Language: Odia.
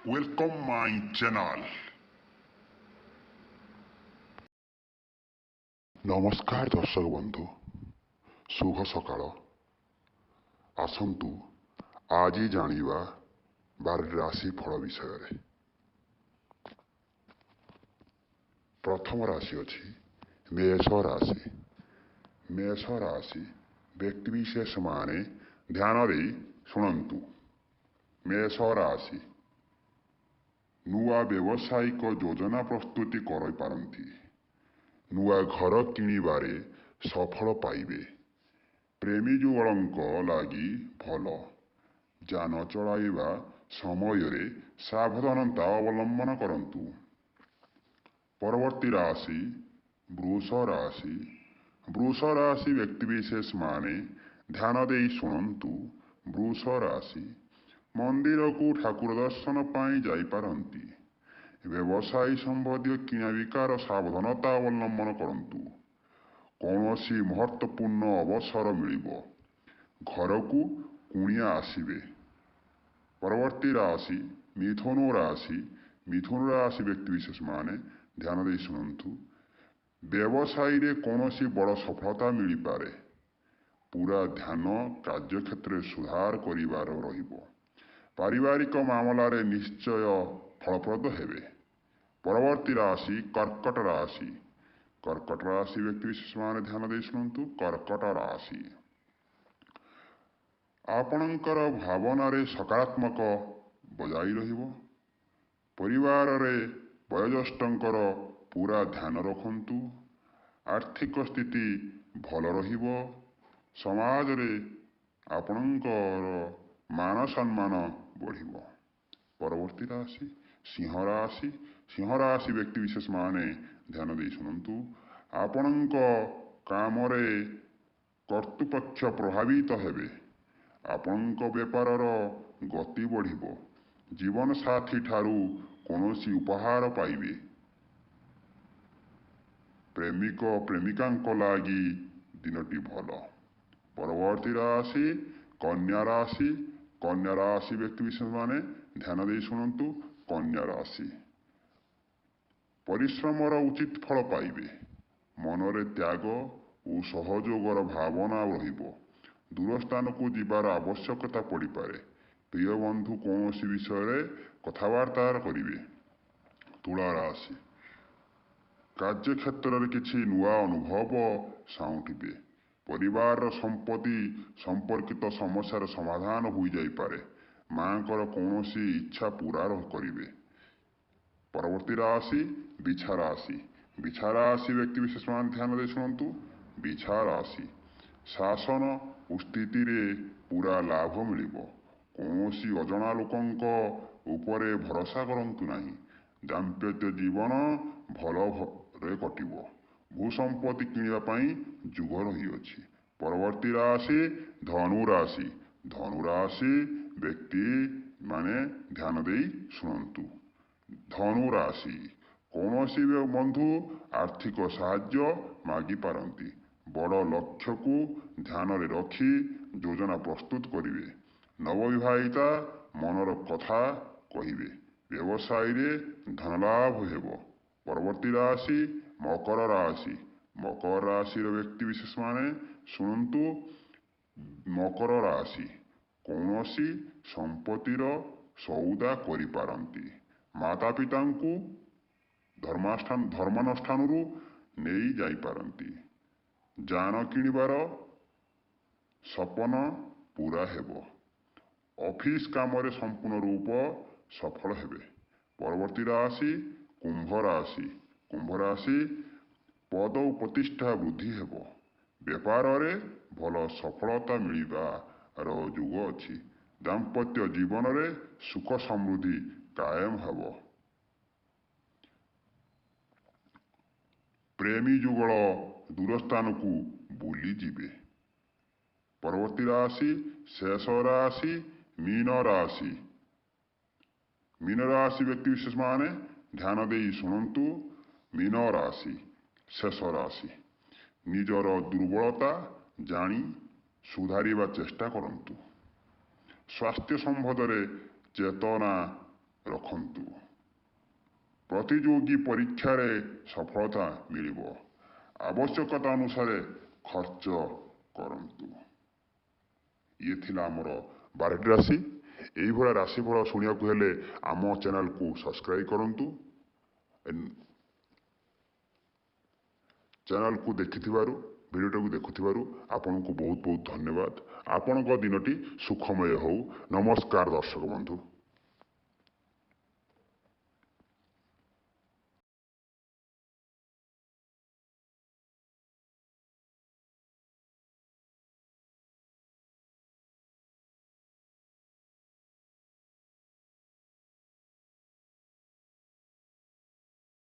Welcome my channel. ନମସ୍କାର ଦର୍ଶକ ବନ୍ଧୁ, ଶୁଭ ସକାଳ। ଆସନ୍ତୁ ଆଜି ଜାଣିବା 12 ରାଶି ଫଳ ବିଷୟରେ। ପ୍ରଥମ ରାଶି ଅଛି ମେଷ ରାଶି। ମେଷ ରାଶି ବ୍ୟକ୍ତିବିଶେଷ ମାନେ ଧ୍ୟାନ ଦେଇ ଶୁଣନ୍ତୁ। ମେଷ ରାଶି ନୂଆ ବ୍ୟବସାୟିକ ଯୋଜନା ପ୍ରସ୍ତୁତି କରିପାରନ୍ତି। ନୂଆ ଘର କିଣିବାରେ ସଫଳ ପାଇବେ। ପ୍ରେମୀ ଯୁଗଳଙ୍କ ଲାଗି ଭଲ। ଯାନ ଚଳାଇବା ସମୟରେ ସାବଧାନତା ଅବଲମ୍ବନ କରନ୍ତୁ। ପରବର୍ତ୍ତୀ ରାଶି ବୃଷ ରାଶି। ବୃଷ ରାଶି ବ୍ୟକ୍ତିବିଶେଷ ମାନେ ଧ୍ୟାନ ଦେଇ ଶୁଣନ୍ତୁ। ବୃଷ ରାଶି ମନ୍ଦିରକୁ ଠାକୁର ଦର୍ଶନ ପାଇଁ ଯାଇପାରନ୍ତି। ବ୍ୟବସାୟୀ ସମ୍ବନ୍ଧୀୟ କିଣାବିକାର ସାବଧାନତା ଅବଲମ୍ବନ କରନ୍ତୁ। କୌଣସି ମହତ୍ତ୍ୱପୂର୍ଣ୍ଣ ଅବସର ମିଳିବ। ଘରକୁ କୁଣିଆ ଆସିବେ। ପରବର୍ତ୍ତୀ ରାଶି ମିଥୁନ ରାଶି। ମିଥୁନ ରାଶି ବ୍ୟକ୍ତିବିଶେଷ ମାନେ ଧ୍ୟାନ ଦେଇ ଶୁଣନ୍ତୁ। ବ୍ୟବସାୟୀରେ କୌଣସି ବଡ଼ ସଫଳତା ମିଳିପାରେ। ପୁରା ଧ୍ୟାନ କାର୍ଯ୍ୟକ୍ଷେତ୍ରରେ ସୁଧାର କରିବାର ରହିବ। ପାରିବାରିକ ମାମଲାରେ ନିଶ୍ଚୟ ଫଳପ୍ରଦ ହେବେ। ପରବର୍ତ୍ତୀ ରାଶି କର୍କଟ ରାଶି। କର୍କଟ ରାଶି ବ୍ୟକ୍ତିବିଶେଷ ମାନେ ଧ୍ୟାନ ଦେଇ ଶୁଣନ୍ତୁ। କର୍କଟ ରାଶି ଆପଣଙ୍କର ଭାବନାରେ ସକାରାତ୍ମକ ବଜାଇ ରହିବ। ପରିବାରରେ ବୟୋଜ୍ୟେଷ୍ଠଙ୍କର ପୁରା ଧ୍ୟାନ ରଖନ୍ତୁ। ଆର୍ଥିକ ସ୍ଥିତି ଭଲ ରହିବ। ସମାଜରେ ଆପଣଙ୍କର ମାନ ସମ୍ମାନ ବଢ଼ିବ। ପରବର୍ତ୍ତୀ ରାଶି ସିଂହ ରାଶି। ସିଂହ ରାଶି ବ୍ୟକ୍ତିବିଶେଷ ମାନେ ଧ୍ୟାନ ଦେଇ ଶୁଣନ୍ତୁ। ଆପଣଙ୍କ କାମରେ କର୍ତ୍ତୃପକ୍ଷ ପ୍ରଭାବିତ ହେବେ। ଆପଣଙ୍କ ବେପାରର ଗତି ବଢ଼ିବ। ଜୀବନସାଥୀ ଠାରୁ କୌଣସି ଉପହାର ପାଇବେ। ପ୍ରେମିକ ପ୍ରେମିକାଙ୍କ ଲାଗି ଦିନଟି ଭଲ। ପରବର୍ତ୍ତୀ ରାଶି କନ୍ୟା ରାଶି। କନ୍ୟା ରାଶି ବ୍ୟକ୍ତିବିଶେଷ ମାନେ ଧ୍ୟାନ ଦେଇ ଶୁଣନ୍ତୁ। କନ୍ୟା ରାଶି ପରିଶ୍ରମର ଉଚିତ ଫଳ ପାଇବେ। ମନରେ ତ୍ୟାଗ ଓ ସହଯୋଗର ଭାବନା ରହିବ। ଦୂର ସ୍ଥାନକୁ ଯିବାର ଆବଶ୍ୟକତା ପଡ଼ିପାରେ। ପ୍ରିୟ ବନ୍ଧୁ କୌଣସି ବିଷୟରେ କଥାବାର୍ତ୍ତା କରିବେ। ତୁଳା ରାଶି କାର୍ଯ୍ୟକ୍ଷେତ୍ରରେ କିଛି ନୂଆ ଅନୁଭବ ସାଉଁଟିବେ। ପରିବାରର ସମ୍ପତ୍ତି ସମ୍ପର୍କିତ ସମସ୍ୟାର ସମାଧାନ ହୋଇଯାଇପାରେ। ମାଙ୍କର କୌଣସି ଇଚ୍ଛା ପୂରା କରିବେ। ପରବର୍ତ୍ତୀ ରାଶି ବିଛା ରାଶି। ବିଛା ରାଶି ବ୍ୟକ୍ତିବିଶେଷ ମାନେ ଧ୍ୟାନ ଦେଇ ଶୁଣନ୍ତୁ। ବିଛା ରାଶି ଶାସନ ଓ ସ୍ଥିତିରେ ପୁରା ଲାଭ ମିଳିବ। କୌଣସି ଅଜଣା ଲୋକଙ୍କ ଉପରେ ଭରସା କରନ୍ତୁ ନାହିଁ। ଦାମ୍ପତ୍ୟ ଜୀବନ ଭଲରେ କଟିବ। ଭୂସମ୍ପତ୍ତି କିଣିବା ପାଇଁ ଯୋଗ ରହିଅଛି। ପରବର୍ତ୍ତୀ ରାଶି ଧନୁ ରାଶି। ଧନୁ ରାଶି ବ୍ୟକ୍ତି ମାନେ ଧ୍ୟାନ ଦେଇ ଶୁଣନ୍ତୁ। ଧନୁ ରାଶି କୌଣସି ବନ୍ଧୁ ଆର୍ଥିକ ସାହାଯ୍ୟ ମାଗିପାରନ୍ତି। ବଡ଼ ଲକ୍ଷ୍ୟକୁ ଧ୍ୟାନରେ ରଖି ଯୋଜନା ପ୍ରସ୍ତୁତ କରିବେ। ନବବିବାହିତା ମନର କଥା କହିବେ। ବ୍ୟବସାୟୀରେ ଧନଲାଭ ହେବ। ପରବର୍ତ୍ତୀ ରାଶି ମକର ରାଶି। ମକର ରାଶିର ବ୍ୟକ୍ତିବିଶେଷ ମାନେ ଶୁଣନ୍ତୁ। ମକର ରାଶି କୌଣସି ସମ୍ପତ୍ତିର ସଉଦା କରିପାରନ୍ତି। ମାତା ପିତାଙ୍କୁ ଧର୍ମାନୁଷ୍ଠାନରୁ ନେଇ ଯାଇପାରନ୍ତି। ଯାନ କିଣିବାର ସପନ ପୂରା ହେବ। ଅଫିସ କାମରେ ସମ୍ପୂର୍ଣ୍ଣ ରୂପ ସଫଳ ହେବେ। ପରବର୍ତ୍ତୀ ରାଶି କୁମ୍ଭ ରାଶି। କୁମ୍ଭ ରାଶି ପଦ ଓ ପ୍ରତିଷ୍ଠା ବୃଦ୍ଧି ହେବ। ବେପାରରେ ଭଲ ସଫଳତା ମିଳିବାର ଯୋଗ ଅଛି। ଦାମ୍ପତ୍ୟ ଜୀବନରେ ସୁଖ ସମୃଦ୍ଧି କାୟମ ହେବ। ପ୍ରେମୀ ଯୁଗଳ ଦୂର ସ୍ଥାନକୁ ବୁଲିଯିବେ। ପରବର୍ତ୍ତୀ ରାଶି ଶେଷ ରାଶି ମୀନ ରାଶି। ମୀନ ରାଶି ବ୍ୟକ୍ତିବିଶେଷ ମାନେ ଧ୍ୟାନ ଦେଇ ଶୁଣନ୍ତୁ। ମୀନ ରାଶି ଶେଷ ରାଶି ନିଜର ଦୁର୍ବଳତା ଜାଣି ସୁଧାରିବା ଚେଷ୍ଟା କରନ୍ତୁ। ସ୍ୱାସ୍ଥ୍ୟ ସମ୍ବନ୍ଧରେ ଚେତନା ରଖନ୍ତୁ। ପ୍ରତିଯୋଗୀ ପରୀକ୍ଷାରେ ସଫଳତା ମିଳିବ। ଆବଶ୍ୟକତା ଅନୁସାରେ ଖର୍ଚ୍ଚ କରନ୍ତୁ। ଇଏ ଥିଲା ଆମର 12ଟି ରାଶି। ଏଇଭଳିଆ ରାଶିଫଳ ଶୁଣିବାକୁ ହେଲେ ଆମ ଚ୍ୟାନେଲକୁ ସବସ୍କ୍ରାଇବ୍ କରନ୍ତୁ। ଚ୍ୟାନେଲକୁ ଦେଖିଥିବାରୁ, ଭିଡ଼ିଓଟାକୁ ଦେଖୁଥିବାରୁ ଆପଣଙ୍କୁ ବହୁତ ବହୁତ ଧନ୍ୟବାଦ। ଆପଣଙ୍କ ଦିନଟି ସୁଖମୟ ହେଉ। ନମସ୍କାର ଦର୍ଶକ ବନ୍ଧୁ।